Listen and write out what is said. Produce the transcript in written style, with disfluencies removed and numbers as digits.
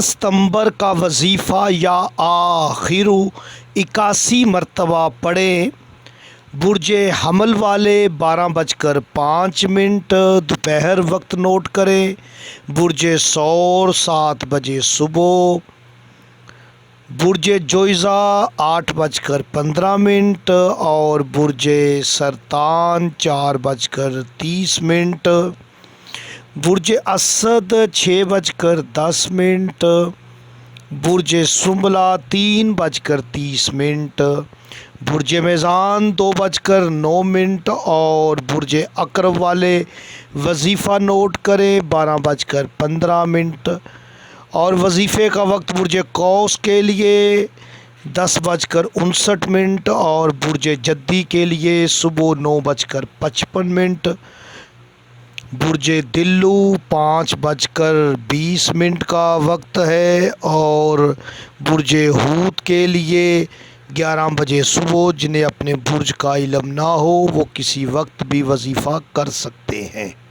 ستمبر کا وظیفہ یا آخر 81 مرتبہ پڑھیں۔ برج حمل والے 12:05 دوپہر وقت نوٹ کریں۔ برج ثور 7 بجے صبح۔ برج جوئزہ 8:15 اور برج سرطان 4:30۔ برج اسد 6:10۔ برج سنبلہ 3:30۔ برج میزان 2:09 اور برج عقرب والے وظیفہ نوٹ کریں 12:15 اور وظیفے کا وقت برج قوس کے لیے 10:59 اور برج جدی کے لیے صبح 9:55۔ برج دلو 5:20 کا وقت ہے اور برج حوت کے لیے 11 بجے صبح۔ جنہیں اپنے برج کا علم نہ ہو وہ کسی وقت بھی وظیفہ کر سکتے ہیں۔